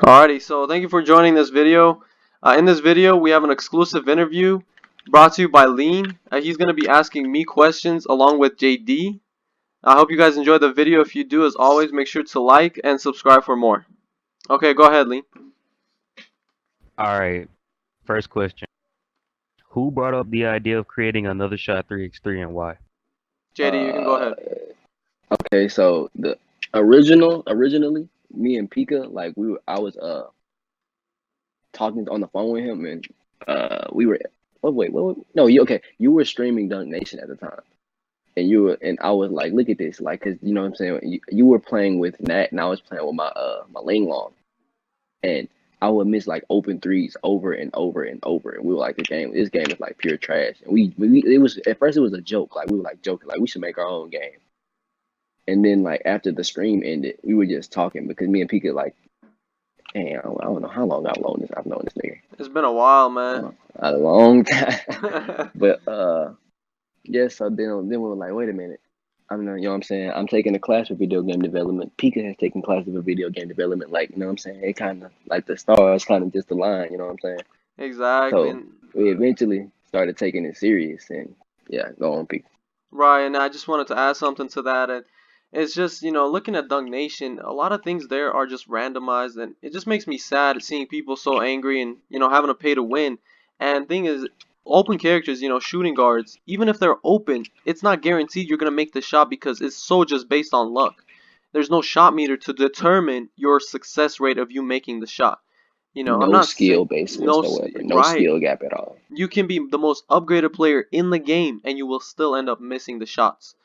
Alrighty, so thank you for joining this video. In this video, we have an exclusive interview brought to you by Lean. He's going to be asking me questions along with JD. I hope you guys enjoyed the video. If you do, as always, make sure to like and subscribe for more. Okay, go ahead, Lean. All right. First question. Who brought up the idea of creating another shot 3x3 and why? JD, you can go Uh, ahead. okay, so the originally, me and Pika, like I was talking on the phone with him, and we were. Oh wait, no, you were streaming Dunk Nation at the time, and I was like, look at this, like, cause you know what I'm saying. You were playing with Nat, and I was playing with my Ling Long, and I would miss like open threes over and over and over, and we were like, this game is like pure trash, and we it was at first it was a joke, like we were like joking, like we should make our own game. And then like after the stream ended, we were just talking because me and Pika like, damn, I don't know how long I've known this nigga. It's been a while, man. A long time. But yeah, so then we were like, wait a minute. I'm not, you know what I'm saying? I'm taking a class for video game development. Pika has taken classes for video game development. Like, you know what I'm saying? It kind of like the stars kind of just align, you know what I'm saying? Exactly. So we eventually started taking it serious, and yeah, go on, Pika. Right, and I just wanted to add something to that, and it's just, looking at Dunk Nation, a lot of things there are just randomized, and it just makes me sad seeing people so angry and, having to pay to win. And thing is, open characters, shooting guards, even if they're open, it's not guaranteed you're going to make the shot because it's so just based on luck. There's no shot meter to determine your success rate of you making the shot. I'm No not saying skill base no, whatsoever. No right. skill gap at all. You can be the most upgraded player in the game and you will still end up missing the shots.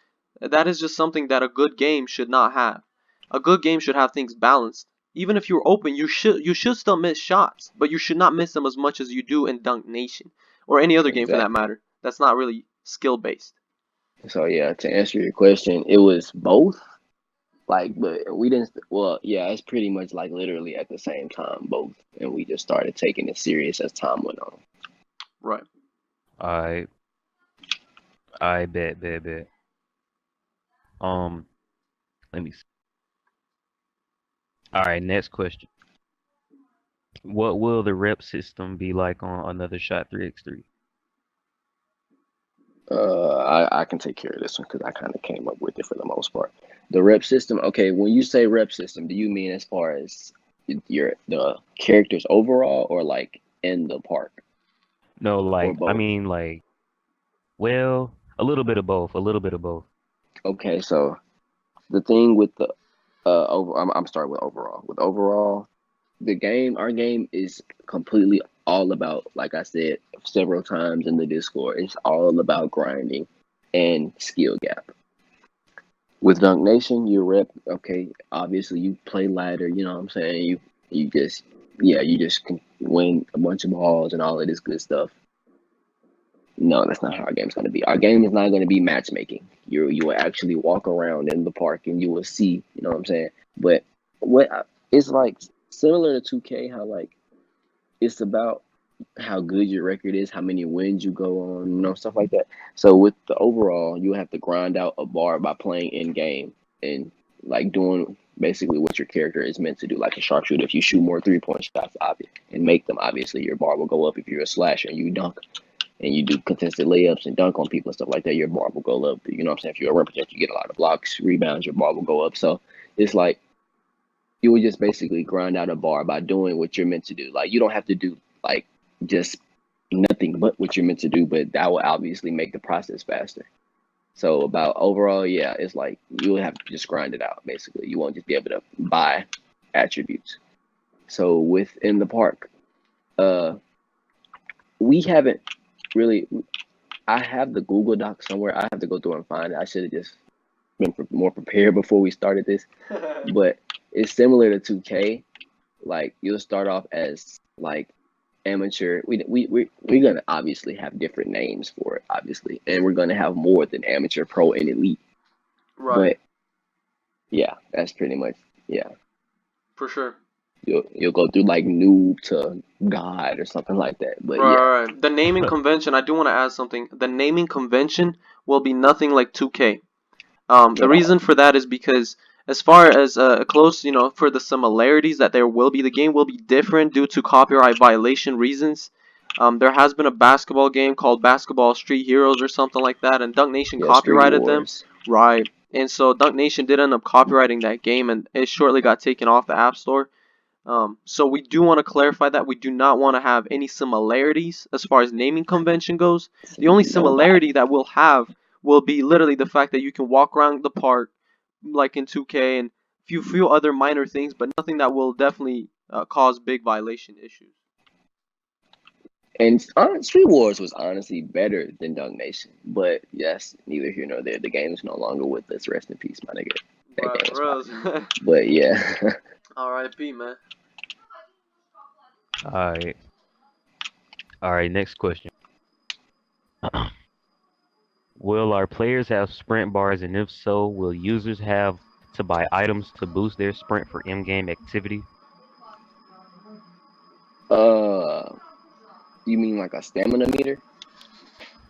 That is just something that a good game should not have. A good game should have things balanced. Even if you're open, you should still miss shots, but you should not miss them as much as you do in Dunk Nation or any other game for that Exactly. matter. That's not really skill based. So yeah, to answer your question, it was both. Like, but we didn't. Well, yeah, it's pretty much like literally at the same time, both, and we just started taking it serious as time went on. Right. I I bet. Um, let me see. All right, next question. What will the rep system be like on another shot 3x3? I can take care of this one because I kind of came up with it for the most part. The rep system. Okay, when you say rep system, do you mean as far as the characters overall, or like in the park, No, or I both? mean well, a little bit of both, a little bit of both. Okay, so the thing with the I'm starting with overall. With overall, our game is completely all about, like I said several times in the Discord, it's all about grinding and skill gap. With Dunk Nation, you rep, okay, obviously you play ladder, you know what I'm saying? You just, yeah, you just can win a bunch of balls and all of this good stuff. No, that's not how our game's gonna be. Our game is not gonna be matchmaking. You will actually walk around in the park and you will see, you know what I'm saying? But it's like similar to 2K, how like it's about how good your record is, how many wins you go on, stuff like that. So with the overall, you have to grind out a bar by playing in game and like doing basically what your character is meant to do, like a sharpshooter. If you shoot more 3-point shots, obvious, and make them, obviously your bar will go up. If you're a slasher and you dunk and you do contested layups and dunk on people and stuff like that, your bar will go up. You know what I'm saying? If you're a rim protector, you get a lot of blocks, rebounds, your bar will go up. So it's like you would just basically grind out a bar by doing what you're meant to do. Like you don't have to do like just nothing but what you're meant to do, but that will obviously make the process faster. So about overall, yeah, it's like you will have to just grind it out. Basically, you won't just be able to buy attributes. So within the park, uh, we haven't really. I have the Google Doc somewhere. I have to go through and find it. I should have just been more prepared before we started this, but it's similar to 2K. Like you'll start off as like amateur. We're gonna obviously have different names for it, obviously, and we're gonna have more than amateur, pro, and elite. Right. But yeah, that's pretty much, yeah. For sure. You'll go through like noob to god or something like that. But yeah, Right. The naming convention, I do want to add something. The naming convention will be nothing like 2K. The at all. reason for that is because As far as close, for the similarities that there will be, the game will be different due to copyright violation reasons. There has been a basketball game called Basketball Street Heroes or something like that, and Dunk Nation Yeah, Street copyrighted them. Wars. Right. And so Dunk Nation did end up copyrighting that game, and it shortly got taken off the App Store. So we do want to clarify that we do not want to have any similarities as far as naming convention goes. The only Nobody. similarity that we'll have will be literally the fact that you can walk around the park like in 2K and few other minor things, but nothing that will definitely cause big violation issues. And Street Wars was honestly better than Dunk Nation, but yes, neither here nor there. The game is no longer with us. Rest in peace, my nigga. That Right, game was Rose. fire. But yeah, R.I.P. man. Alright. Alright, next question. Will our players have sprint bars, and if so, will users have to buy items to boost their sprint for in-game activity? you mean like a stamina meter?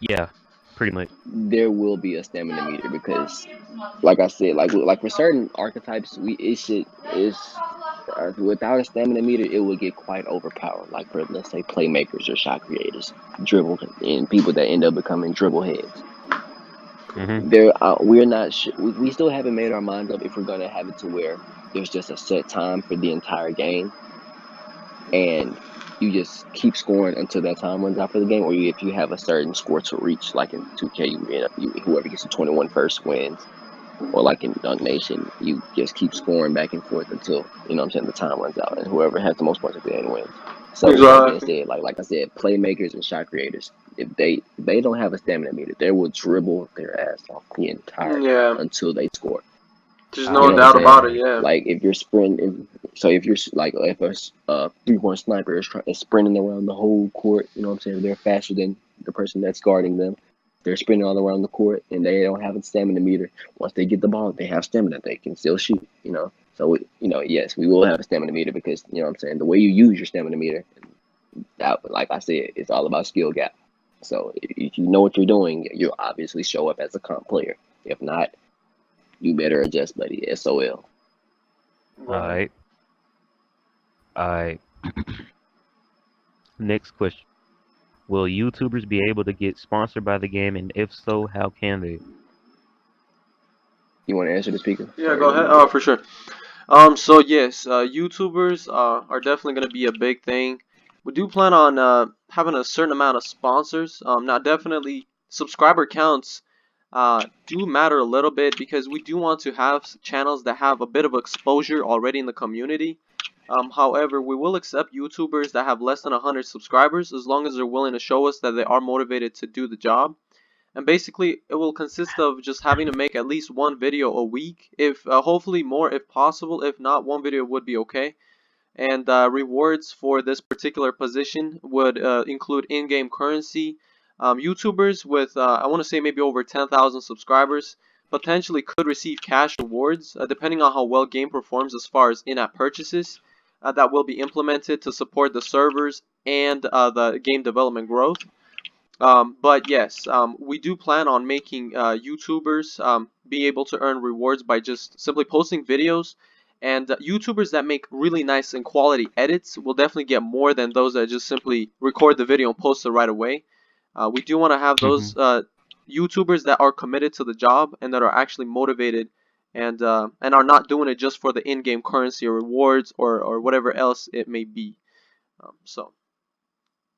Yeah, pretty much. There will be a stamina meter because, like I said, like for certain archetypes, without a stamina meter, it would get quite overpowered. Like for let's say playmakers or shot creators, dribble and people that end up becoming dribble heads. We're not we still haven't made our minds up if we're gonna have it to where there's just a set time for the entire game, and you just keep scoring until that time runs out for the game, or if you have a certain score to reach, like in 2K, whoever gets to 21 first wins, or like in Dunk Nation, you just keep scoring back and forth until the time runs out, and whoever has the most points at the end wins. So with that being Exactly. said, like I said, playmakers and shot creators, if they don't have a stamina meter, they will dribble their ass off the entire game Yeah, until they score. there's You no know what I'm doubt saying? about it. Yeah. Like if you're sprinting, so if you're like if a 3-point sniper is sprinting around the whole court, you know what I'm saying? They're faster than the person that's guarding them. They're sprinting all around the court, and they don't have a stamina meter. Once they get the ball, they have stamina. They can still shoot. So yes, we will have a stamina meter because what I'm saying, the way you use your stamina meter, that, like I said, it's all about skill gap. So if you know what you're doing, you'll obviously show up as a comp player. If not, you better adjust, buddy. SOL. Right. Alright. Next question. Will YouTubers be able to get sponsored by the game, and if so, how can they? You want to answer the speaker? Yeah, go ahead. Oh, for sure. So yes, YouTubers are definitely going to be a big thing. We do plan on having a certain amount of sponsors. Now, definitely subscriber counts do matter a little bit because we do want to have channels that have a bit of exposure already in the community. However, we will accept YouTubers that have less than 100 subscribers as long as they're willing to show us that they are motivated to do the job. And basically it will consist of just having to make at least one video a week, if hopefully more if possible. If not, one video would be okay. And rewards for this particular position would include in-game currency. YouTubers with I want to say maybe over 10,000 subscribers potentially could receive cash rewards depending on how well game performs as far as in-app purchases that will be implemented to support the servers and the game development growth. But yes, we do plan on making YouTubers be able to earn rewards by just simply posting videos. And YouTubers that make really nice and quality edits will definitely get more than those that just simply record the video and post it right away. We do want to have those YouTubers that are committed to the job and that are actually motivated and are not doing it just for the in-game currency or rewards or whatever else it may be. So,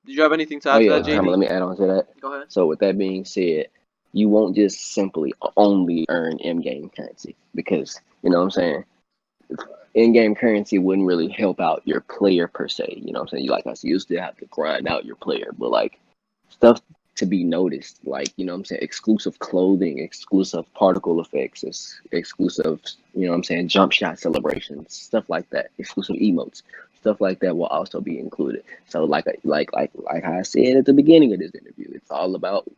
did you have anything to Oh add to yeah, that, Alright. let JB? me add on to that. Go ahead. So with that being said, you won't just simply only earn in-game currency because what I'm saying, in-game currency wouldn't really help out your player per se. You know what I'm saying? Like I said, you still have to grind out your player, but like stuff to be noticed, like what I'm saying, exclusive clothing, exclusive particle effects, exclusive, what I'm saying, jump shot celebrations, stuff like that, exclusive emotes, stuff like that will also be included. So like I said at the beginning of this interview, it's all about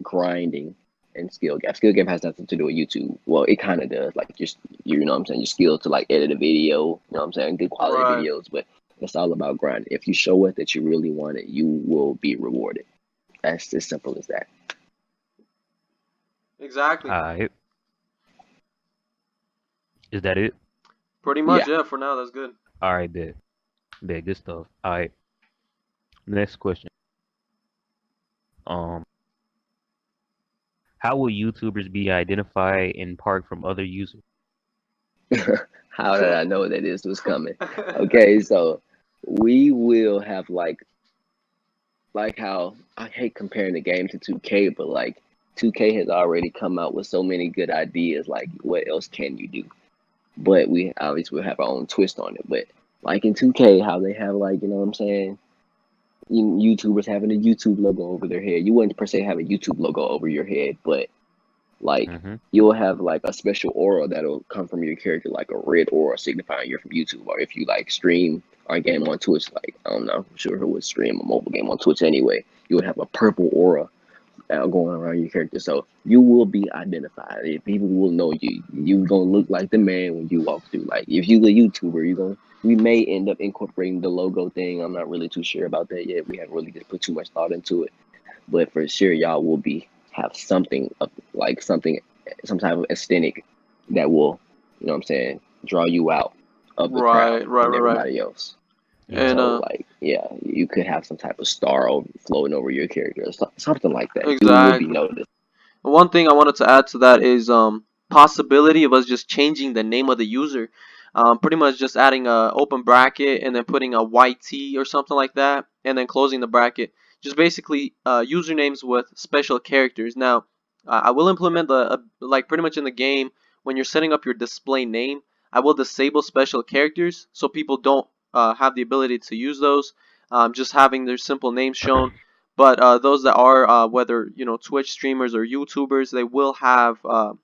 grinding and skill gap. Skill gap has nothing to do with YouTube. Well, it kind of does. Like just you know what I'm saying, your skill to like edit a video. You know what I'm saying, good quality Right. videos, but it's all about grinding. If you show it that you really want it, you will be rewarded. That's as simple as that. Exactly. Alright. Is that it? Pretty much, Yeah. yeah. For now, that's good. All right, bet. Bet, good stuff. All right, next question. Um, how will YouTubers be identified and parked from other users? How did I know that this was coming? Okay, so we will have like how I hate comparing the game to 2K, but like 2K has already come out with so many good ideas. Like, what else can you do? But we obviously will have our own twist on it. But like in 2K, how they have like, you know what I'm saying? YouTubers having a YouTube logo over their head. You wouldn't per se have a YouTube logo over your head, but like Mm-hmm. you'll have like a special aura that'll come from your character, like a red aura signifying you're from YouTube. Or if you like stream our game on Twitch, like I don't know, I'm sure who would stream a mobile game on Twitch anyway, you would have a purple aura going around your character. So you will be identified. People will know you. You gonna look like the man when you walk through. Like if you a YouTuber, you gonna we may end up incorporating the logo thing. I'm not really too sure about that yet. We haven't really just put too much thought into it. But for sure y'all will be have something of like something some type of aesthetic that will, you know what I'm saying, draw you out of the crowd Right, and right, right. everybody else. And Mm-hmm. So like yeah, you could have some type of star floating over your character or something like that. You will be exactly. noticed. One thing I wanted to add to that is possibility of us just changing the name of the user. Pretty much just adding a open bracket and then putting a YT or something like that, and then closing the bracket. Just basically usernames with special characters. Now, I will implement like pretty much in the game when you're setting up your display name, I will disable special characters so people don't have the ability to use those. Just having their simple names shown. But those that are whether Twitch streamers or YouTubers, they will have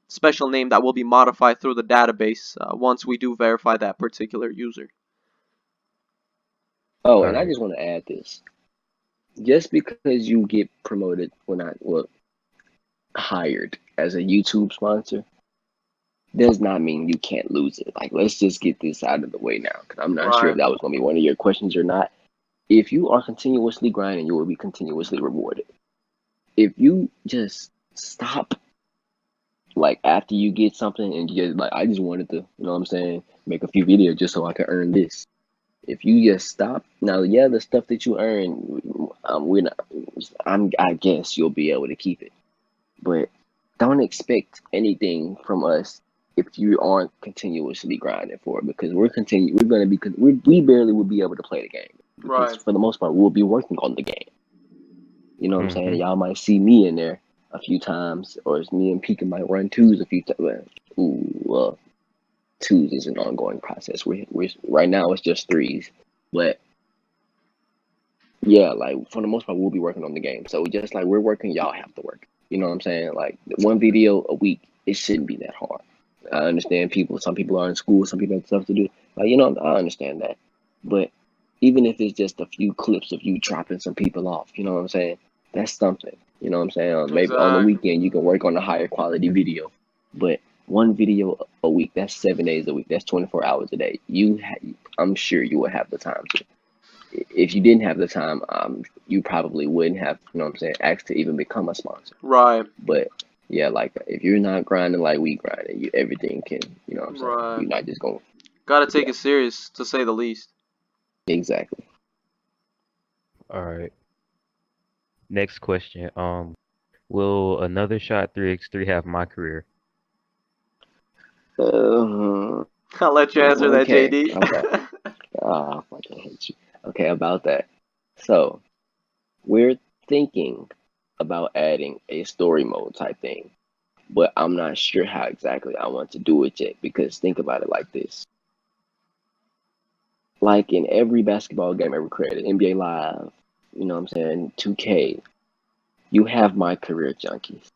special name that will be modified through the database once we do verify that particular user. Oh, All and I right. just want to add this. Just because you get promoted when I well hired as a YouTube sponsor does not mean you can't lose it. Like let's just get this out of the way now because I'm not sure if Right. that was going to be one of your questions or not. If you are continuously grinding, you will be continuously rewarded. If you just stop, like after you get something and you just like, I just wanted to, you know what I'm saying, make a few videos just so I can earn this. If you just stop, now, yeah, the stuff that you earn, we're not, I guess you'll be able to keep it, but don't expect anything from us if you aren't continuously grinding for it because we're going to be, we barely will be able to play the game because Right. for the most part, we'll be working on the game. You know what I'm saying? Mm-hmm. Y'all might see me in there a few times, or it's me and Pika might run twos a few times. Well, twos is an ongoing process. We're right now it's just threes, but yeah, like for the most part, we'll be working on the game. So just like we're working, y'all have to work. You know what I'm saying? Like one video a week, it shouldn't be that hard. I understand people. Some people are in school. Some people have stuff to do. Like I understand that. But even if it's just a few clips of you dropping some people off, you know what I'm saying? That's something. You know what I'm saying? Maybe on the Exactly. weekend you can work on a higher quality video. But one video a week, that's 7 days a week. That's 24 hours a day. I'm sure you will have the time to if you didn't have the time, you probably wouldn't have, you know what I'm saying, asked to even become a sponsor. Right. But yeah, like if you're not grinding like we grinding, you everything can, you know what I'm saying? Right. You're not just going, Gotta take yeah, it serious to say the least. exactly. All right. Next question. Will another shot 3x3 have my career? Uh, I'll let you answer that, okay, JD. okay. I fucking hate you. Okay, about that. So we're thinking about adding a story mode type thing, but I'm not sure how exactly I want to do it yet because think about it like this. Like in every basketball game ever created, NBA Live, you know what I'm saying, 2K, you have my career junkies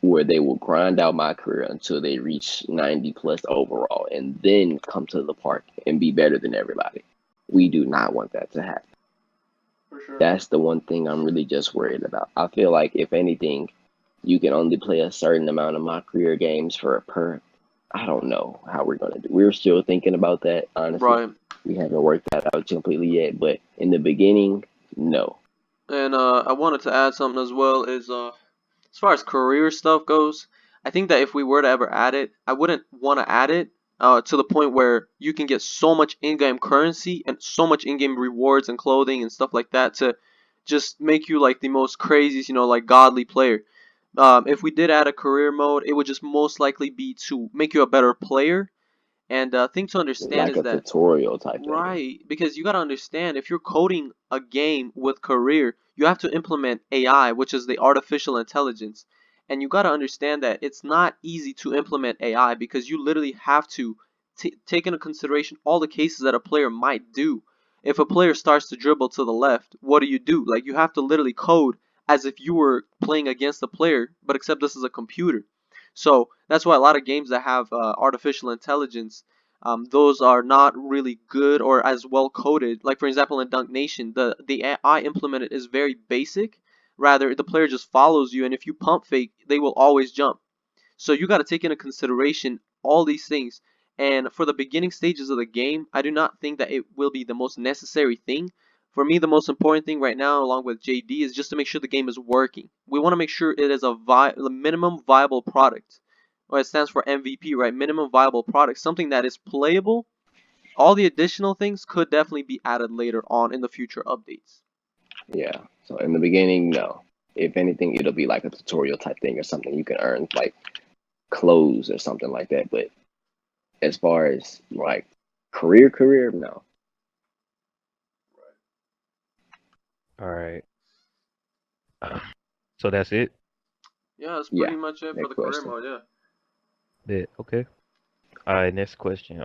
where they will grind out my career until they reach 90 plus overall and then come to the park and be better than everybody. We do not want that to happen. For sure. That's the one thing I'm really just worried about. I feel like if anything, you can only play a certain amount of my career games for per. I don't know how we're gonna do. We're still thinking about that, honestly. Right. We haven't worked that out completely yet, but in the beginning, no. And I wanted to add something as well is as far as career stuff goes, I think that if we were to ever add it, I wouldn't want to add it to the point where you can get so much in-game currency and so much in-game rewards and clothing and stuff like that to just make you like the most craziest, like godly player. If we did add a career mode, it would just most likely be to make you a better player. And thing to understand Like is a that, tutorial type thing. right, because you gotta understand, if you're coding a game with career, you have to implement AI, which is the artificial intelligence. And you gotta understand that it's not easy to implement AI because you literally have to take into consideration all the cases that a player might do. If a player starts to dribble to the left, what do? Like, you have to literally code as if you were playing against the player, but except this is a computer. So that's why a lot of games that have artificial intelligence, those are not really good or as well coded. Like, for example, in Dunk Nation, the AI implemented is very basic. Rather, the player just follows you, and if you pump fake, they will always jump. So you got to take into consideration all these things. And for the beginning stages of the game, I do not think that it will be the most necessary thing. For me, the most important thing right now, along with JD, is just to make sure the game is working. We want to make sure it is a minimum viable product. Or it stands for MVP, right? Minimum viable product. Something that is playable. All the additional things could definitely be added later on in the future updates. Yeah. So in the beginning, no. If anything, it'll be like a tutorial type thing or something you can earn like clothes or something like that. But as far as like career, no. All right. So that's it. Yeah, that's Yeah. pretty much it for Next the career question. mode, yeah. Okay. All right. Next question.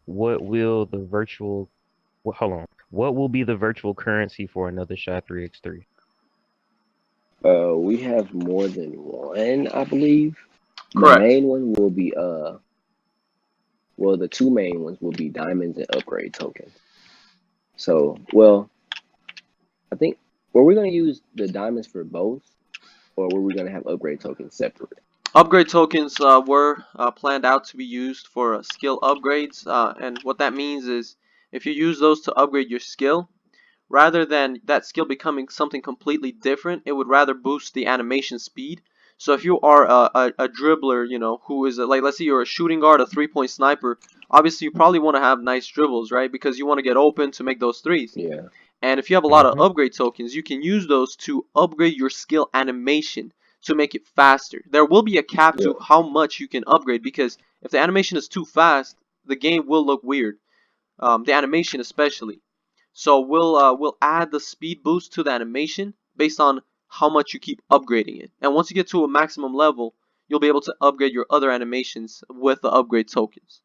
What will the virtual? Hold on. What will be the virtual currency for another shot 3x3? We have more than one, I believe. The Correct. main one will be well, the two main ones will be diamonds and upgrade tokens. So, well, I think were we gonna use the diamonds for both, or were we gonna have upgrade tokens separate? Upgrade tokens were planned out to be used for skill upgrades, and what that means is if you use those to upgrade your skill, rather than that skill becoming something completely different, it would rather boost the animation speed. So if you are a dribbler, who is like, let's say you're a shooting guard, a three-point sniper, obviously you probably want to have nice dribbles, right? Because you want to get open to make those threes. Yeah. And if you have a lot of upgrade tokens, you can use those to upgrade your skill animation to make it faster. There will be a cap Yeah. to how much you can upgrade because if the animation is too fast, the game will look weird. The animation especially. So we'll add the speed boost to the animation based on how much you keep upgrading it. And once you get to a maximum level, you'll be able to upgrade your other animations with the upgrade tokens.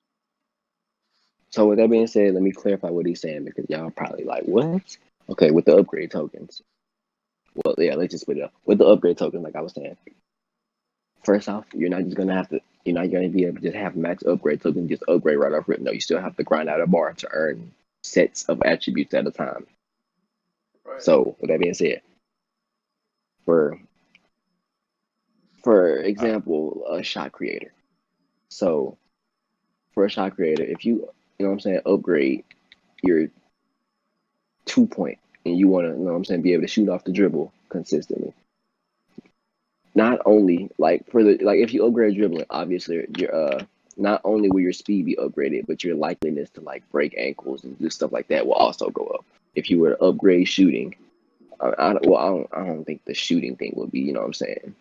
So with that being said, let me clarify what he's saying because y'all probably like, what? Okay, with the upgrade tokens. Well, yeah, let's just put it up. With the upgrade tokens, like I was saying, first off, you're not gonna be able to just have max upgrade tokens, just upgrade right off rip. No, you still have to grind out a bar to earn sets of attributes at a time. Right. So with that being said, for example, a shot creator. So for a shot creator, if you know what I'm saying, upgrade your 2 point and you want to, you know what I'm saying, be able to shoot off the dribble consistently. Not only like if you upgrade dribbling, obviously your not only will your speed be upgraded, but your likeliness to like break ankles and do stuff like that will also go up. If you were to upgrade shooting, I don't think the shooting thing will be, you know what I'm saying,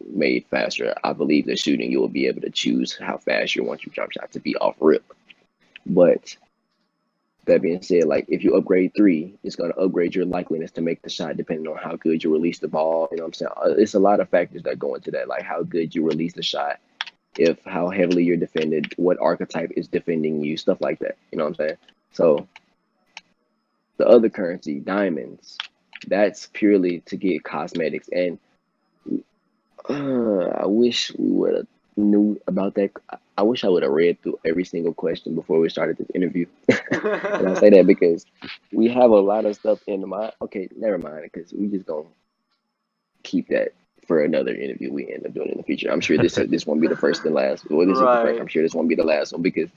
made faster. I believe the shooting you will be able to choose how fast you want your jump shot to be off rip. But that being said, like if you upgrade 3, it's gonna upgrade your likeliness to make the shot depending on how good you release the ball. You know what I'm saying? It's a lot of factors that go into that, like how good you release the shot, if how heavily you're defended, what archetype is defending you, stuff like that. You know what I'm saying? So the other currency, diamonds, that's purely to get cosmetics. And I wish we would have knew about that. I wish I would have read through every single question before we started this interview. And I say that because we have a lot of stuff in mind. Okay, never mind, because we just gonna keep that for another interview we end up doing in the future. I'm sure this won't be the first and last. Well, this is the first. Right. I'm sure this won't be the last one because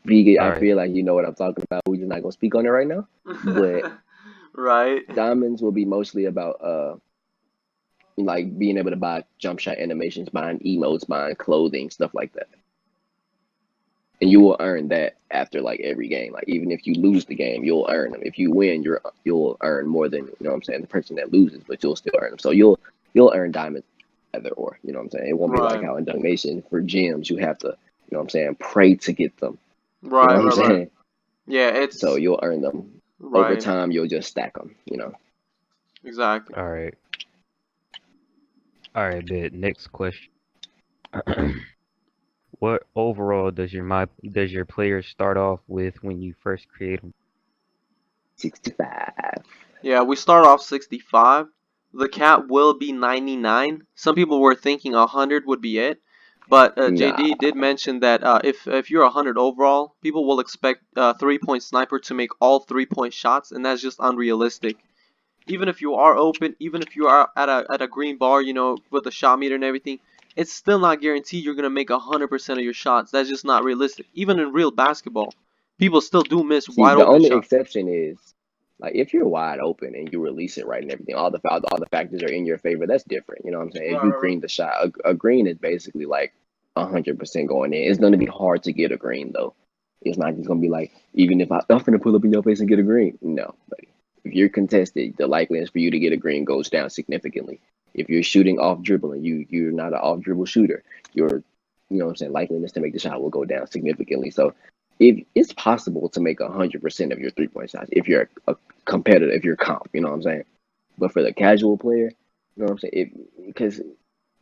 I Alright. feel like you know what I'm talking about. We're just not gonna speak on it right now. But Right. diamonds will be mostly about like being able to buy jump shot animations, buying emotes, buying clothing, stuff like that. and you will earn that after like every game. Like even if you lose the game, you'll earn them. If you win, you'll earn more than, you know what I'm saying, the person that loses, but you'll still earn them. So you'll earn diamonds either or. You know what I'm saying? It won't be like Right. how in Dunk Nation for gems you have to, you know what I'm saying, pray to get them. You know Right. what I'm Right. Right. saying? Yeah. So It's you'll earn them over right. time. You'll just stack them. You know. Exactly. All right. All right, bet. Next question. What overall does your player start off with when you first create them? 65. Yeah. We start off 65. The cap will be 99. Some people were thinking 100 would be it, but Nah. JD did mention that if you're 100 overall, people will expect 3-point sniper to make all 3-point shots, and that's just unrealistic. Even if you are open, even if you are at a green bar, you know, with the shot meter and everything, it's still not guaranteed you're gonna make 100% of your shots. That's just not realistic. Even in real basketball, people still do miss See, wide the open only shots. exception is like if you're wide open and you release it right and everything, all the factors are in your favor. That's different. You know what I'm saying? If Right, you right, right. green the shot, a green is basically like 100% going in. It's going to be hard to get a green though. It's not just going to be like even if I'm going to pull up in your face and get a green. No, buddy. If you're contested, the likeliness for you to get a green goes down significantly. If you're shooting off dribbling, you're not an off dribble shooter. Your, you know what I'm saying, likeliness to make the shot will go down significantly. So if it's possible to make 100% of your 3-point shots if you're a competitor, if you're comp, you know what I'm saying. But for the casual player, you know what I'm saying, because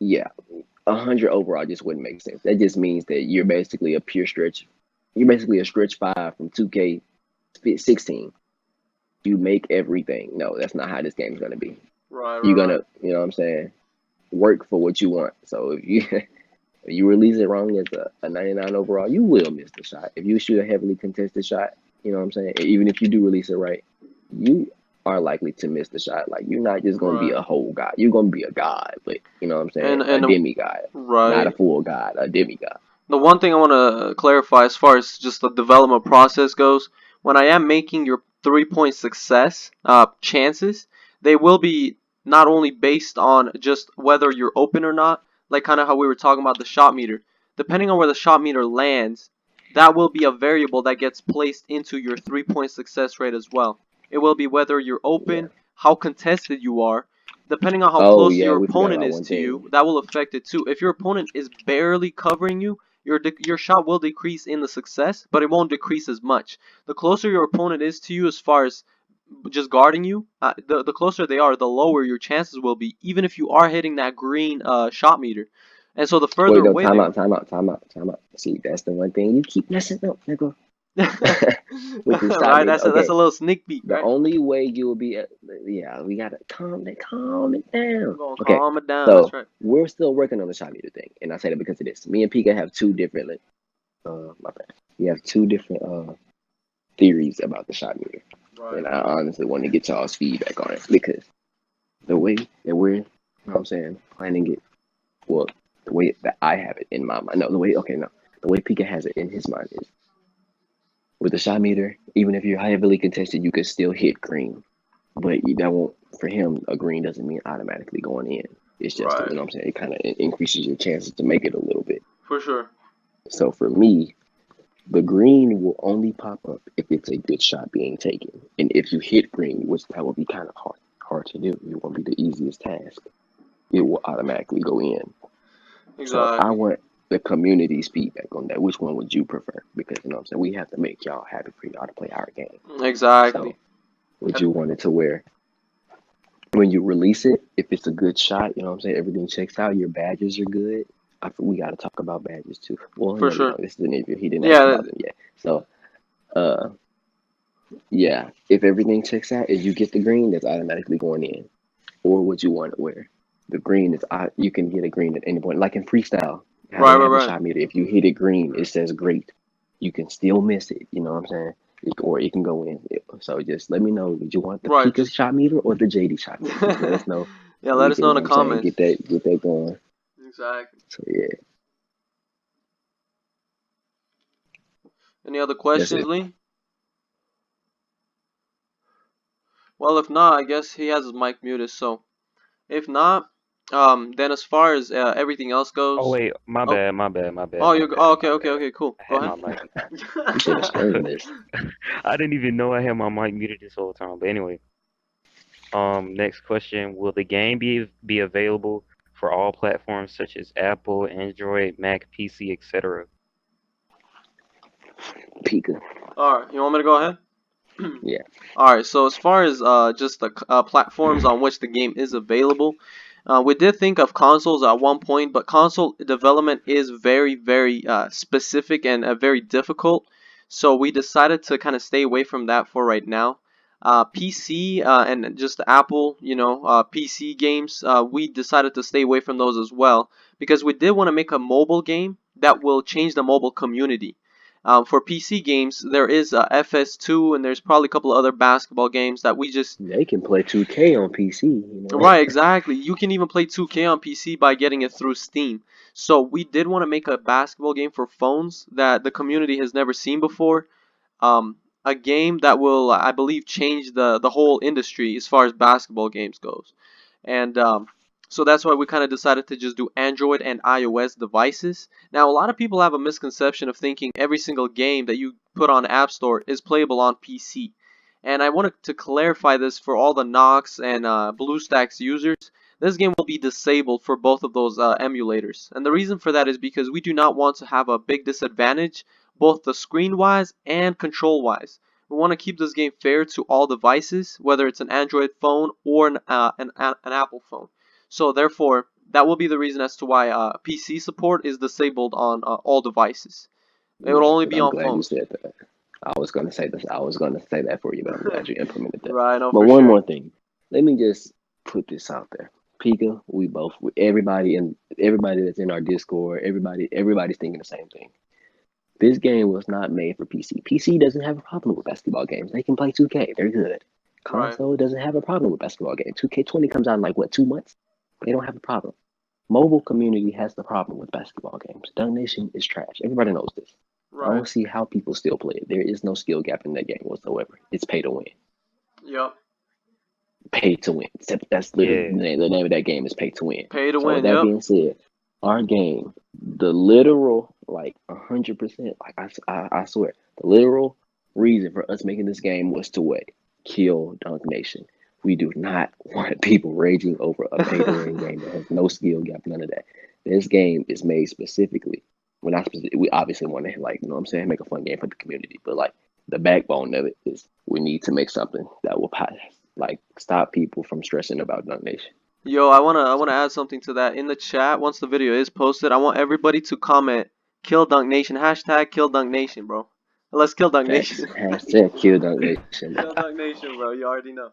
yeah, 100 overall just wouldn't make sense. That just means that you're basically a pure stretch. You're basically a stretch five from 2K16. You make everything. No, that's not how this game is gonna be. Right, You're right, right. gonna, you know what I'm saying, work for what you want. So if you if you release it wrong as a 99 overall, you will miss the shot. If you shoot a heavily contested shot, you know what I'm saying? Even if you do release it right, you are likely to miss the shot. Like you're not just gonna be Right. a whole god. You're gonna be a god, but you know what I'm saying? A And demigod. Not a right. full god, a demigod. The one thing I want to clarify as far as just the development process goes, when I am making your 3-point success chances, they will be not only based on just whether you're open or not, like kind of how we were talking about the shot meter. Depending on where the shot meter lands, that will be a variable that gets placed into your 3-point success rate as well. It will be whether you're Yeah. open, how contested you are. Depending on how Oh close yeah, your we forgot opponent about is one to thing. you, that will affect it too. If your opponent is barely covering you, your shot will decrease in the success, but it won't decrease as much. The closer your opponent is to you, as far as just guarding you, the closer they are, the lower your chances will be, even if you are hitting that green shot meter. And so the further Wait, no, away they time are. out, time out, time out, time out. See, that's the one thing you keep messing up, nigga. With the shot Right, meter. that's a Okay. little sneak peek, The right? only way you will be, yeah, we gotta calm it We're down. gonna Okay, calm it down. That's so right. we're still working on the shot meter thing, and I say that because of this. Me and Pika have two different, my bad. We have two different theories about the shot meter, Right. and I honestly want to get y'all's feedback on it because the way that we're, you know what I'm saying, planning it, well, the way that I have it in my mind, no, the way Pika has it in his mind is with the shot meter, even if you're heavily contested, you could still hit green. But that won't, for him, a green doesn't mean automatically going in. It's just, you Right. know what I'm saying? It kind of increases your chances to make it a little bit. For sure. So for me, the green will only pop up if it's a good shot being taken. And if you hit green, which that will be kind of hard to do, it won't be the easiest task. It will automatically go in. So I Exactly. want the community's feedback on that. Which one would you prefer? Because you know what I'm saying, we have to make y'all happy for y'all to play our game. So Exactly. would you want it to where when you release it, if it's a good shot, you know what I'm saying, everything checks out, your badges are good. We got to talk about badges too. Well, For no, sure. this is an interview. He didn't ask Yeah. about them yet. So, uh, yeah, if everything checks out and you get the green, that's automatically going in. Or would you want it where the green is, you can get a green at any point, like in freestyle, how Right. they Right. have the Right. shot meter. If you hit it green, it says great. You can still miss it. You know what I'm saying? Or it can go in. So just let me know. Would you want the Right. Pika Just. shot meter or the JD shot meter? Just let us know Yeah. so Let we us can, know you in know the what I'm saying, comments. get that going. Exactly. So yeah, Any other that's questions, it. Lee? Well, if not, I guess he has his mic muted. So, if not, Then as far as everything else Oh goes, wait, my oh, bad, my bad, my bad, oh, my you bad, oh, my okay, okay, bad. okay, cool. I Go had ahead. my mic. You should have streamed this. I didn't even know I had my mic muted this whole time. But anyway, next question: will the game be available for all platforms such as Apple, Android, Mac, PC, etc.? Pika. All right, you want me to go ahead? Yeah. All right. So as far as just the platforms on which the game is available, we did think of consoles at one point, but console development is very, very specific and very difficult. So we decided to kind of stay away from that for right now. PC and just Apple, PC games, we decided to stay away from those as well because we did want to make a mobile game that will change the mobile community. For PC games, there is FS2 and there's probably a couple of other basketball games that we just. They can play 2K on PC, Right, exactly. You can even play 2K on PC by getting it through Steam. So we did want to make a basketball game for phones that the community has never seen before. A game that will, I believe, change the whole industry as far as basketball games goes. And so that's why we kind of decided to just do Android and iOS devices. Now, a lot of people have a misconception of thinking every single game that you put on App Store is playable on PC. And I wanted to clarify this for all the Nox and BlueStacks users. This game will be disabled for both of those emulators. And the reason for that is because we do not want to have a big disadvantage, both the screen-wise and control-wise. We want to keep this game fair to all devices, whether it's an Android phone or an Apple phone. So therefore, that will be the reason as to why PC support is disabled on all devices. It will Yeah, only but be I'm on glad you phones. said that. I was gonna say this. I was gonna say that for you, but I'm glad you implemented that. Right, no, But for one sure. more thing. Let me just put this out there. Pika, everybody that's in our Discord, everybody's thinking the same thing. This game was not made for PC. PC doesn't have a problem with basketball games. They can play 2K. They're good. Right, Console doesn't have a problem with basketball games. 2K20 comes out in like what, 2 months? They don't have a problem. Mobile community has the problem with basketball games. Dunk Nation is trash. Everybody knows this. I right. don't see how people still play it. There is no skill gap in that game whatsoever. It's pay to win. Yep. Pay to win. Except that's literally Yeah, the name of that game is pay to win. Pay to So with win. that Yep. being said, our game, the literal, like 100%, like I swear, the literal reason for us making this game was to what? Kill Dunk Nation. We do not want people raging over a pay to win game that has no skill gap, none of that. This game is made specifically. We're not specific, we obviously want to, like, you know what I'm saying, make a fun game for the community, but like the backbone of it is we need to make something that will like stop people from stressing about Dunk Nation. Yo, I wanna add something to that. In the chat, once the video is posted, I want everybody to comment "Kill Dunk Nation" hashtag Kill Dunk Nation, bro. Let's kill Dunk Facts. Nation. Hashtag kill Dunk Nation, bro. Kill Dunk Nation, bro. You already know.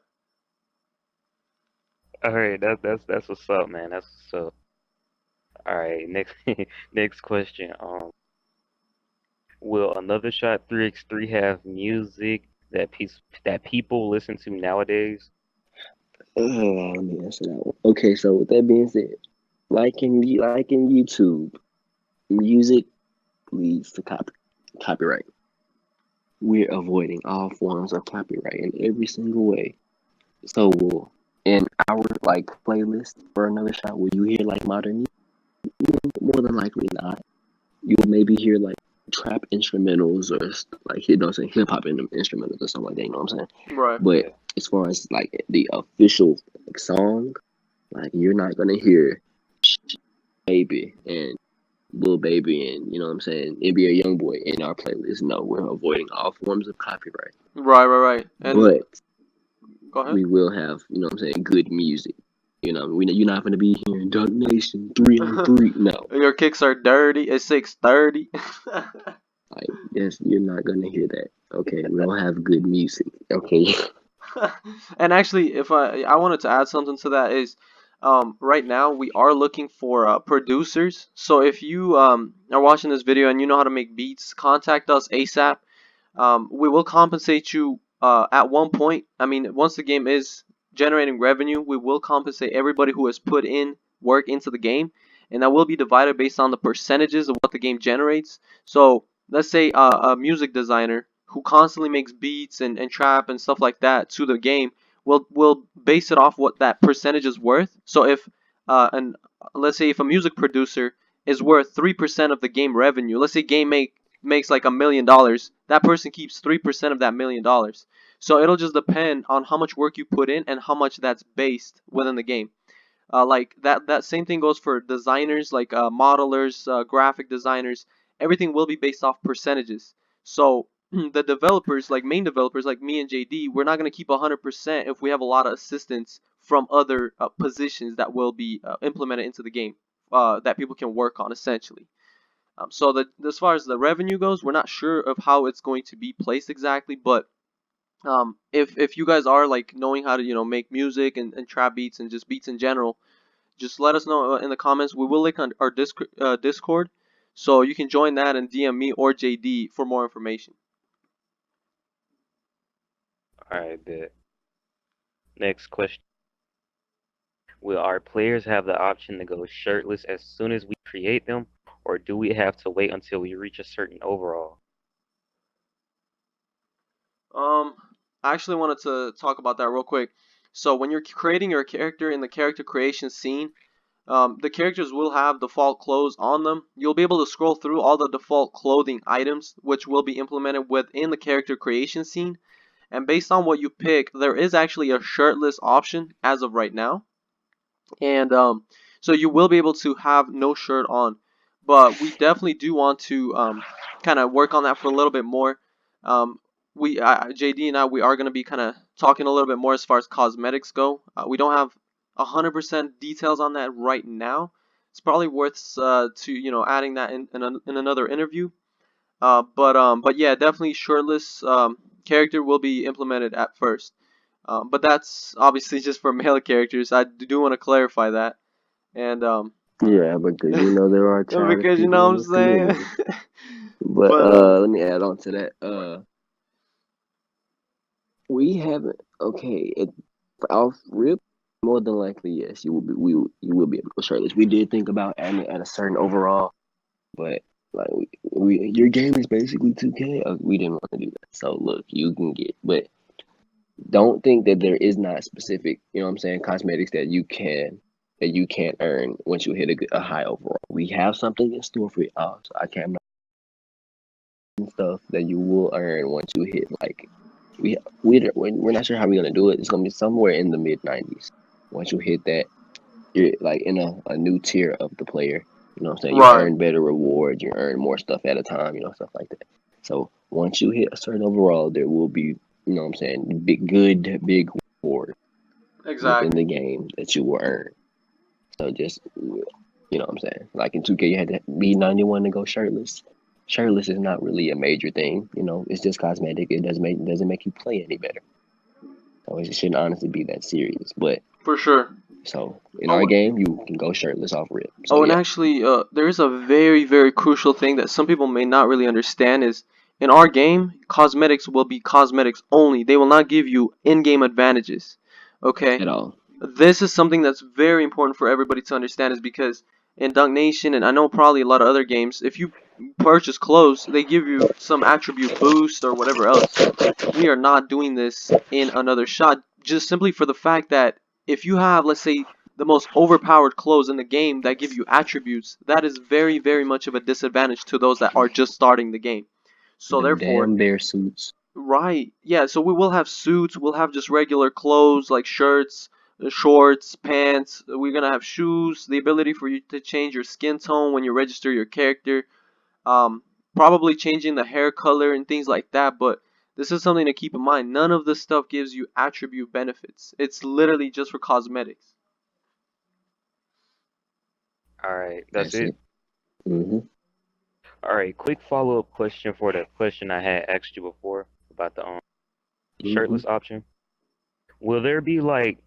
all right, that's what's up, man. That's what's up. All right, next next question. Will another shot 3x3 have music that people listen to nowadays? Let me answer that one. Okay, so with that being said, like in YouTube, music leads to copyright. We're avoiding all forms of copyright in every single way. So will in our like playlist for another shot, will you hear like modern music? More than likely not. You'll maybe hear like trap instrumentals or like you know what I'm saying, hip hop instrumentals or something like that, you know what I'm saying? Right. But Yeah. as far as like the official like, song, like you're not gonna hear Baby and Lil Baby and you know what I'm saying, NBA YoungBoy in our playlist. No, we're avoiding all forms of copyright. Right, right, right. And But go ahead. we will have, you know what I'm saying, good music. You know, you're not gonna be hearing Dunk Nation 3 on 3. No. Your kicks are dirty. It's 6:30. Like yes, you're not gonna hear that. Okay, we'll have good music. Okay. And actually, if I wanted to add something to that is, right now we are looking for producers. So if you are watching this video and you know how to make beats, contact us ASAP. We will compensate you at one point. I mean, once the game is generating revenue, we will compensate everybody who has put in work into the game, and that will be divided based on the percentages of what the game generates. So let's say a music designer who constantly makes beats and trap and stuff like that to the game will base it off what that percentage is worth. So if and let's say if a music producer is worth 3% of the game revenue, let's say makes like $1 million, that person keeps 3% of that $1 million. So it'll just depend on how much work you put in and how much that's based within the game. Like that same thing goes for designers, like modelers, graphic designers. Everything will be based off percentages. So the developers, like main developers, like me and JD, we're not gonna keep 100% if we have a lot of assistance from other positions that will be implemented into the game, that people can work on essentially. So as far as the revenue goes, we're not sure of how it's going to be placed exactly, but if you guys are like knowing how to make music and trap beats and just beats in general, just let us know in the comments. We will link on our Discord, so you can join that and DM me or JD for more information. All right, bet. Next question. Will our players have the option to go shirtless as soon as we create them, or do we have to wait until we reach a certain overall? I actually wanted to talk about that real quick. So when you're creating your character in the character creation scene, the characters will have default clothes on them. You'll be able to scroll through all the default clothing items, which will be implemented within the character creation scene. And based on what you pick, there is actually a shirtless option as of right now. And so you will be able to have no shirt on. But we definitely do want to kind of work on that for a little bit more. Um, JD and I, we are going to be kind of talking a little bit more as far as cosmetics go. We don't have 100% details on that right now. It's probably worth to adding that in another interview. But yeah, definitely shirtless character will be implemented at first. But that's obviously just for male characters. I do want to clarify that. And Yeah, because there are childish because you people know in what I'm this saying. community. But But let me add on to that. We haven't. Okay, off rip. More than likely, yes, you will be able to go shirtless. We did think about adding it at a certain overall, but like your game is basically 2K. We didn't want to do that. So look, you can get, but don't think that there is not specific, cosmetics that you can't earn once you hit a high overall. We have something in store for you. So I can't stuff that you will earn once you hit like we're not sure how we're gonna do it. It's gonna be somewhere in the mid 90s. Once you hit that, you're like in a new tier of the player. You know what I'm saying? You right, earn better rewards, you earn more stuff at a time, stuff like that. So once you hit a certain overall, there will be, big reward within exactly. the game that you will earn. So just what I'm saying? Like in 2K you had to be 91 to go shirtless. Shirtless is not really a major thing, it's just cosmetic. It doesn't make you play any better. So it shouldn't honestly be that serious. But For sure. so in our Oh, game, you can go shirtless off rip. So oh, and yeah, actually, there is a very, very crucial thing that some people may not really understand is in our game, cosmetics will be cosmetics only. They will not give you in-game advantages. Okay? at all. This is something that's very important for everybody to understand is because in Dunk Nation, and I know probably a lot of other games, if you purchase clothes, they give you some attribute boost or whatever else. We are not doing this in another shot just simply for the fact that if you have, let's say, the most overpowered clothes in the game that give you attributes, that is very, very much of a disadvantage to those that are just starting the game. So Them therefore, damn bear suits. right, yeah, so we will have suits, we'll have just regular clothes like shirts, shorts, pants. We're gonna have shoes, the ability for you to change your skin tone when you register your character, um, probably changing the hair color and things like that. But this is something to keep in mind. None of this stuff gives you attribute benefits. It's literally just for cosmetics. All right, that's That's it. it. Hmm. All right, quick follow-up question for the question I had asked you before about the Hmm. shirtless option. Will there be like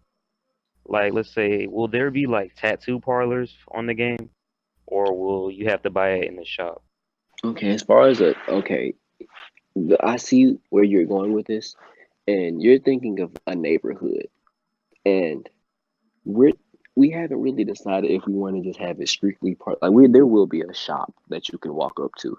let's say, will there be like tattoo parlors on the game, or will you have to buy it in the shop? Okay, as far as I see where you're going with this, and you're thinking of a neighborhood, and we're we haven't really decided if we want to just have it strictly part like we there will be a shop that you can walk up to.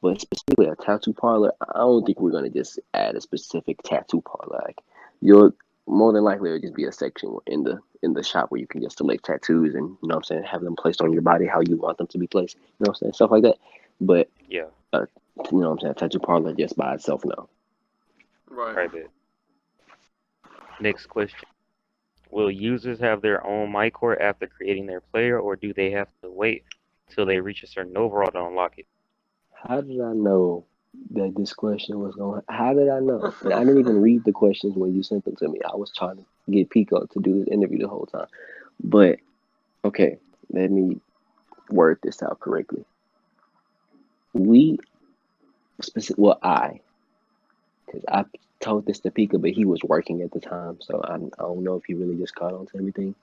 But specifically a tattoo parlor, I don't think we're gonna just add a specific tattoo parlor. Like you'll more than likely it'll just be a section in the shop where you can just select tattoos and you know what I'm saying, have them placed on your body how you want them to be placed. You know what I'm saying, stuff like that. But Yeah, you know what I'm saying, tattoo parlor just by itself, no. Right. private. Next question. Will users have their own MyCourt after creating their player, or do they have to wait till they reach a certain overall to unlock it? How did I know that this question was going? How did I know? And I didn't even read the questions when you sent them to me. I was trying to get Pico to do this interview the whole time. But okay, let me word this out correctly. Because I told this to Pika, but he was working at the time, so I don't know if he really just caught on to everything.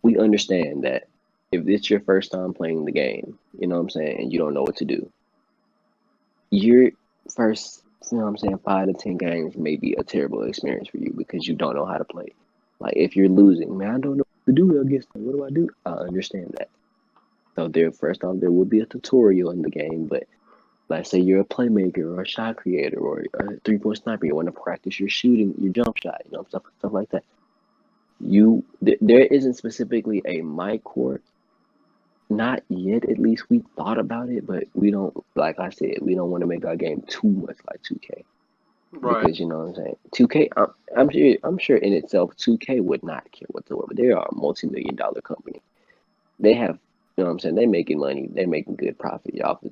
We understand that if it's your first time playing the game, you know what I'm saying, and you don't know what to do, your first, you know what I'm saying, 5 to 10 games may be a terrible experience for you because you don't know how to play. Like if you're losing, man, I don't know what to do against them. What do I do? I understand that. So first off, there will be a tutorial in the game, but let's say you're a playmaker or a shot creator or a 3-point sniper, you want to practice your shooting, your jump shot, you know, stuff like that. There isn't specifically a MyCourt. Not yet, at least. We thought about it, but we don't, like I said, we don't want to make our game too much like 2K. Right. Because you know what I'm saying? 2K, I'm sure in itself, 2K would not care whatsoever. They are a multi-million-dollar company. They have, you know what I'm saying? They're making money. They're making good profit off of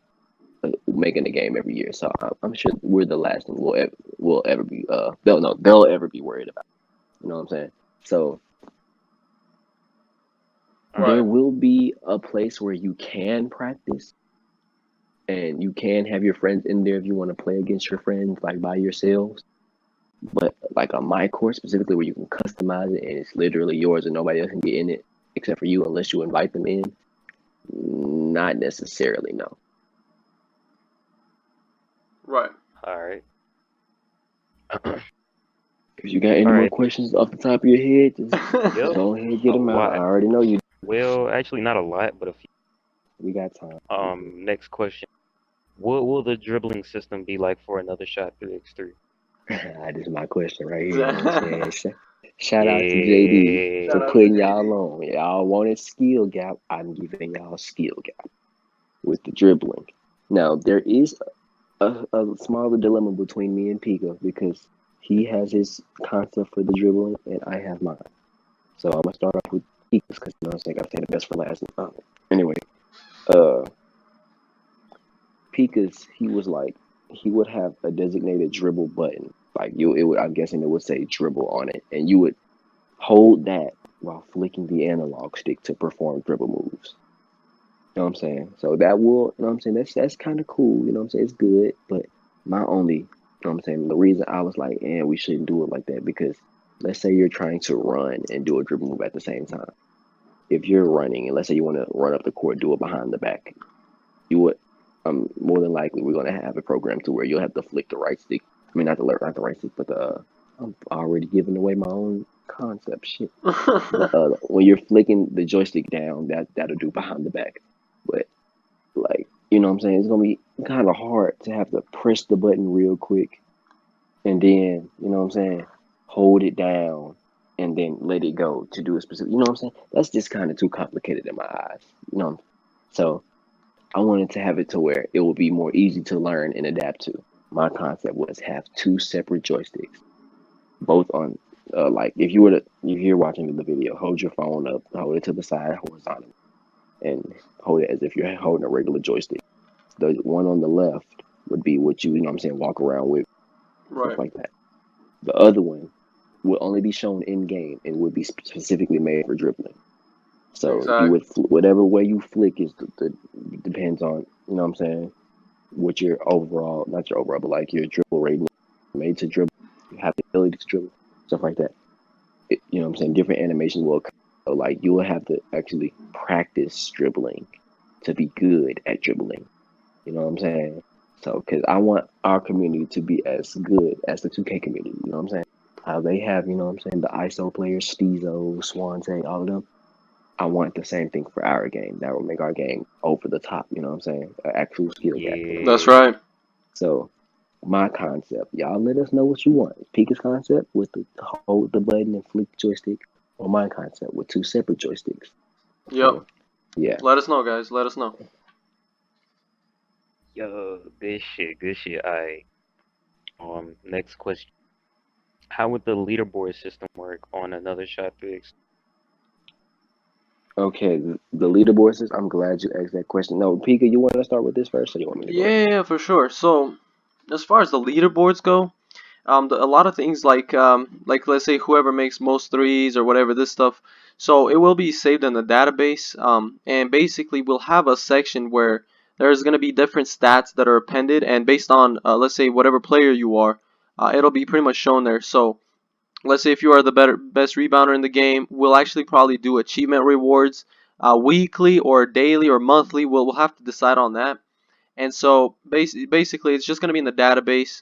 making the game every year. So I'm sure we're the last thing we'll ever be. They'll ever be worried about. You know what I'm saying? So Right. there will be a place where you can practice and you can have your friends in there if you want to play against your friends, like by yourselves. But like on MyCourt specifically, where you can customize it and it's literally yours and nobody else can get in it except for you, unless you invite them in. Not necessarily, no. Right. All right. If you got any All more right. questions off the top of your head, just Yep. go ahead and get A them out. I lot. already know you. Well, actually, not a lot, but a few. We got time. Next question. What will the dribbling system be like for another shot through X3? This is my question right here. You know what I'm saying? Shout out to JD Yeah. for putting y'all on. Y'all wanted skill gap. I'm giving y'all skill gap with the dribbling. Now, there is a smaller dilemma between me and Pika because he has his concept for the dribbling and I have mine. So I'm gonna start off with Pika's because you know I gotta say the best for last. Anyway, Pika's he would have a designated dribble button. Like I'm guessing it would say dribble on it, and you would hold that while flicking the analog stick to perform dribble moves. You know what I'm saying? So that will, you know what I'm saying? That's kind of cool. You know what I'm saying? It's good, but my only, you know what I'm saying? The reason I was like, we shouldn't do it like that because let's say you're trying to run and do a dribble move at the same time. If you're running and let's say you want to run up the court, do it behind the back, you would, more than likely we're gonna have a program to where you'll have to flick the right stick. I mean, not the right stick, but I'm already giving away my own concept. Shit. When you're flicking the joystick down, that'll do behind the back. But like, you know what I'm saying? It's gonna be kind of hard to have to press the button real quick and then, you know what I'm saying, hold it down and then let it go to do a specific, you know what I'm saying? That's just kind of too complicated in my eyes, you know? So I wanted to have it to where it will be more easy to learn and adapt to. My concept was have 2 separate joysticks, both on, like if you're watching the video, hold your phone up, hold it to the side horizontally, and hold it as if you're holding a regular joystick. The one on the left would be what you know what I'm saying, walk around with, Right. stuff like that. The other one will only be shown in game and would be specifically made for dribbling. So Exactly. you would whatever way you flick is depends on, you know what I'm saying, what your overall, not your overall, but like your dribble rating made to dribble. You have the ability to dribble, stuff like that. You know what I'm saying? Different animations will occur. So like you will have to actually practice dribbling to be good at dribbling. You know what I'm saying? So, because I want our community to be as good as the 2K community. You know what I'm saying? How they have, you know what I'm saying, the ISO players, Steezo, Swante, all of them. I want the same thing for our game. That will make our game over the top. You know what I'm saying? An actual skill gap. Yeah. That's right. So, my concept. Y'all let us know what you want. Pika's concept with the hold the button and flick joystick, or my concept with two separate joysticks. Yep. So yeah. Let us know, guys. Let us know. Yo, good shit, good shit. Alright. Next question. How would the leaderboard system work on Another Shot 3x? Okay, the leaderboard says. I'm glad you asked that question. No, Pika, you want to start with this first, or you want me to go ahead? Yeah, for sure. So, as far as the leaderboards go, a lot of things like let's say whoever makes most threes or whatever this stuff, so it will be saved in the database, and basically we'll have a section where there's going to be different stats that are appended, and based on let's say whatever player you are, it'll be pretty much shown there. So let's say if you are the best rebounder in the game, we'll actually probably do achievement rewards weekly or daily or monthly. We'll have to decide on that. And so basically, it's just going to be in the database.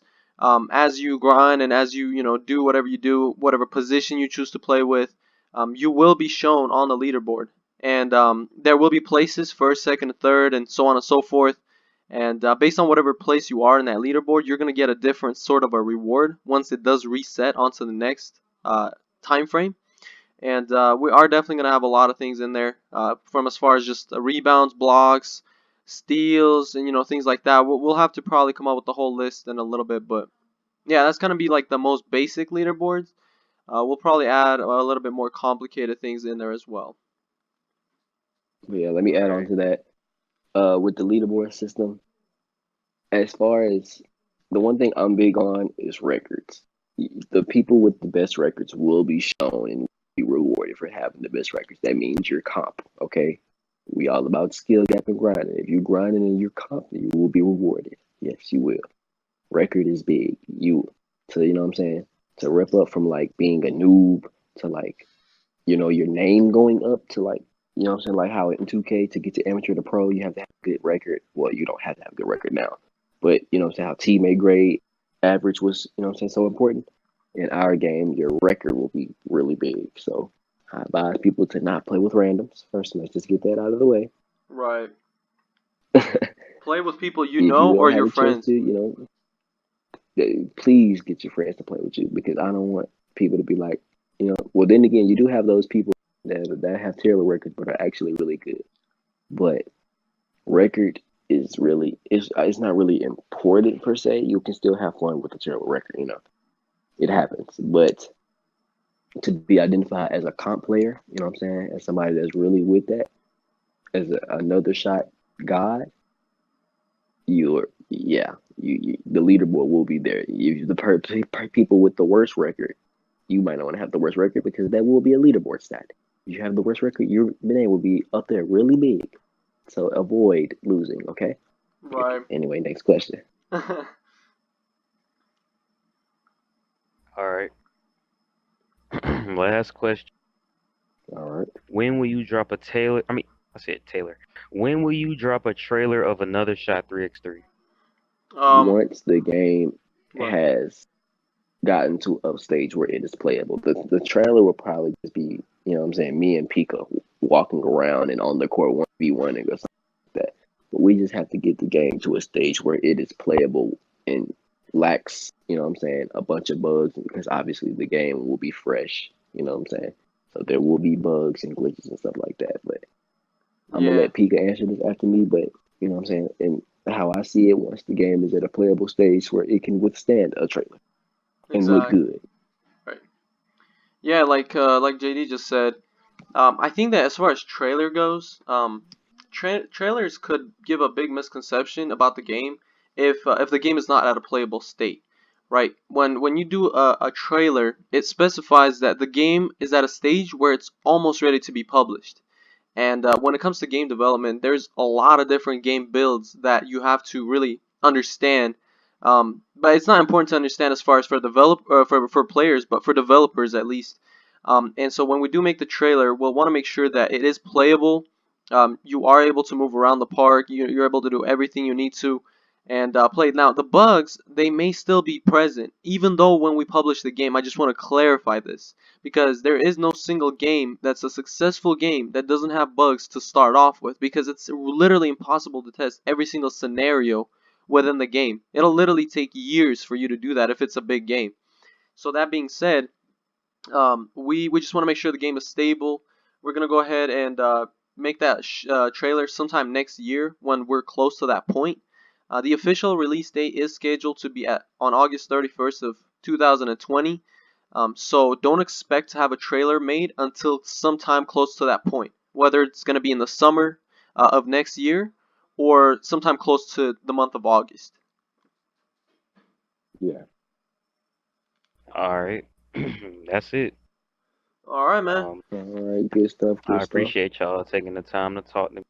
As you grind and as you do whatever you do, whatever position you choose to play with, you will be shown on the leaderboard. And there will be places first, second, and third, and so on and so forth. And based on whatever place you are in that leaderboard, you're going to get a different sort of a reward once it does reset onto the next time frame. And we are definitely going to have a lot of things in there from as far as just rebounds, blocks, steals, and things like that. We'll have to probably come up with the whole list in a little bit, but yeah, that's going to be like the most basic leaderboards. We'll probably add a little bit more complicated things in there as well. But yeah, let me add on to that. With the leaderboard system, as far as the one thing I'm big on is records. The people with the best records will be shown and be rewarded for having the best records. That means your comp, okay? We all about skill gap and grinding. If you grinding and you're comp, you will be rewarded. Yes, you will. Record is big. You know what I'm saying? To rep up from like being a noob to like, your name going up to like, you know what I'm saying? Like how in 2K to get to amateur to pro, you have to have a good record. Well, you don't have to have a good record now. But you know what I'm saying, how teammate grade average was, you know what I'm saying, so important. In our game, your record will be really big. So I advise people to not play with randoms. First, let's just get that out of the way. Right. If Play with people you you know don't or have your a chance friends. to, please get your friends to play with you because I don't want people to be like, well, then again, you do have those people that have terrible records but are actually really good. But record is really it's not really important per se. You can still have fun with a terrible record, it happens. But to be identified as a comp player, you know what I'm saying, as somebody that's really with that, as another shot god, you the leaderboard will be there. People with the worst record, you might not want to have the worst record because that will be a leaderboard stat. If you have the worst record, your name will be up there really big. So avoid losing, okay? Right. Anyway, next question. Alright. Last question. All right. When will you drop a Taylor? I mean, I said Taylor. When will you drop a trailer of Another Shot 3x3? Once the game Right. has gotten to a stage where it is playable, the trailer will probably just be, you know what I'm saying, me and Pika walking around and on the court 1v1 or something like that. But we just have to get the game to a stage where it is playable and lacks, you know what I'm saying, a bunch of bugs because obviously the game will be fresh, you know what I'm saying? So there will be bugs and glitches and stuff like that. But I'm gonna Yeah. let Pika answer this after me, but you know what I'm saying? And how I see it, once the game is at a playable stage where it can withstand a trailer and look Exactly. good. Right. Yeah, like JD just said, I think that as far as trailer goes, trailers could give a big misconception about the game if the game is not at a playable state, right? When you do a trailer, it specifies that the game is at a stage where it's almost ready to be published. And when it comes to game development, there's a lot of different game builds that you have to really understand. But it's not important to understand as far as for players, but for developers at least. And so when we do make the trailer, we'll want to make sure that it is playable. You are able to move around the park. You're able to do everything you need to and play. Now, the bugs, they may still be present, even though when we publish the game, I just want to clarify this because there is no single game that's a successful game that doesn't have bugs to start off with because it's literally impossible to test every single scenario within the game. It'll literally take years for you to do that if it's a big game. So that being said, we just want to make sure the game is stable. We're gonna go ahead and make that trailer sometime next year when we're close to that point. The official release date is scheduled to be on August 31st of 2020. So don't expect to have a trailer made until sometime close to that point, whether it's going to be in the summer of next year or sometime close to the month of August. Yeah. All right. That's it. All right, man. Um, All right, good stuff. Good I stuff. appreciate y'all taking the time to talk to me.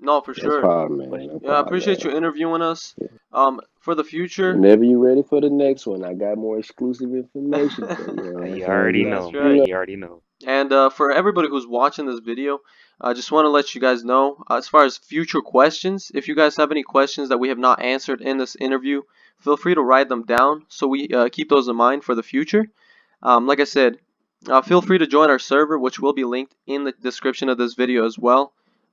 No, for No sure. problem, man. No Yeah, I problem, appreciate you man. interviewing us. Yeah. For the future. Whenever you're ready for the next one, I got more exclusive information for you. You know what I'm You saying? already You know, That's man. right. You already know. And for everybody who's watching this video, I just want to let you guys know, as far as future questions, if you guys have any questions that we have not answered in this interview, feel free to write them down so we keep those in mind for the future. Like I said, feel free to join our server, which will be linked in the description of this video as well.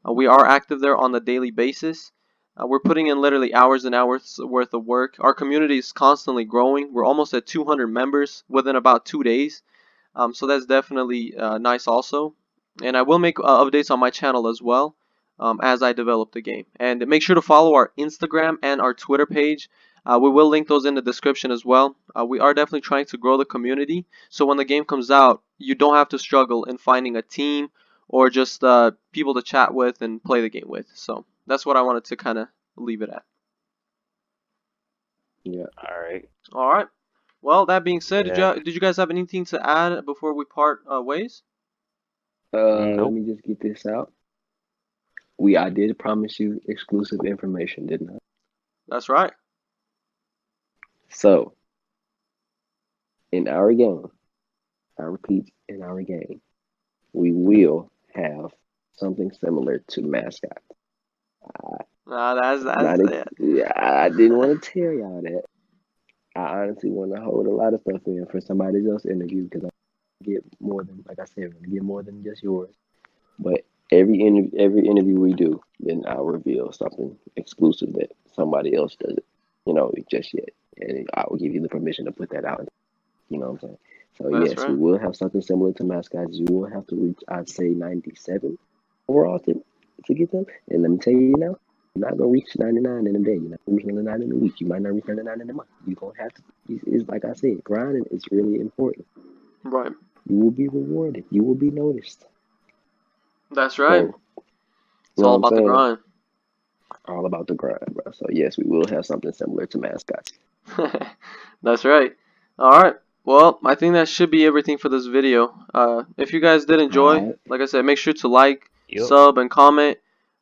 We are active there on a daily basis. We're putting in literally hours and hours worth of work. Our community is constantly growing. We're almost at 200 members within about 2 days. So that's definitely nice also. And I will make updates on my channel as well as I develop the game. And make sure to follow our Instagram and our Twitter page. We will link those in the description as well. We are definitely trying to grow the community. So when the game comes out, you don't have to struggle in finding a team or just people to chat with and play the game with. So that's what I wanted to kind of leave it at. Yeah. All right. All right. Well, that being said, Yeah. did you guys have anything to add before we part ways? Let Nope. me just get this out. I did promise you exclusive information, didn't I? That's right. So, in our game, I repeat, in our game, we will have something similar to mascot. That's Yeah, I didn't want to tell y'all that. I honestly want to hold a lot of stuff in for somebody else's interview because I get more than, like I said, I'm gonna get more than just yours. But every interview we do, then I'll reveal something exclusive that somebody else doesn't, just yet, and I will give you the permission to put that out. You know what I'm saying? So That's yes, right. we will have something similar to mascots. You will have to reach, I'd say, 97 overall to get them. And let me tell you now, you're not gonna reach 99 in a day. You're not gonna reach 99 in a week. You might not reach 99 in a month. You're gonna have to. It's like I said, grinding is really important. Right. You will be rewarded. You will be noticed. That's right. So, It's all about the grind. all about the grind, bro. So yes, we will have something similar to mascots. That's right. All right. Well, I think that should be everything for this video. If you guys did enjoy, Alright. like I said, make sure to like, Yep. sub, and comment.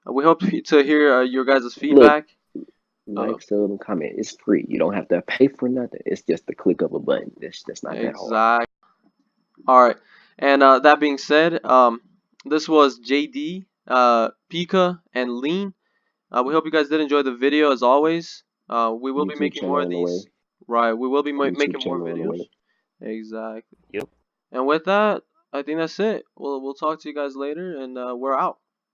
We hope to hear your guys' feedback. Like, sub, and comment. It's free. You don't have to pay for nothing. It's just the click of a button. It's just not that hard. Exactly. All right. And that being said, this was JD, Pika, and Lean. We hope you guys did enjoy the video as always. We will be YouTube making more of channel on the these. way. Right. We will be YouTube making more channel on the videos. way. Exactly. Yep. And with that, I think that's it. We'll talk to you guys later, and we're out.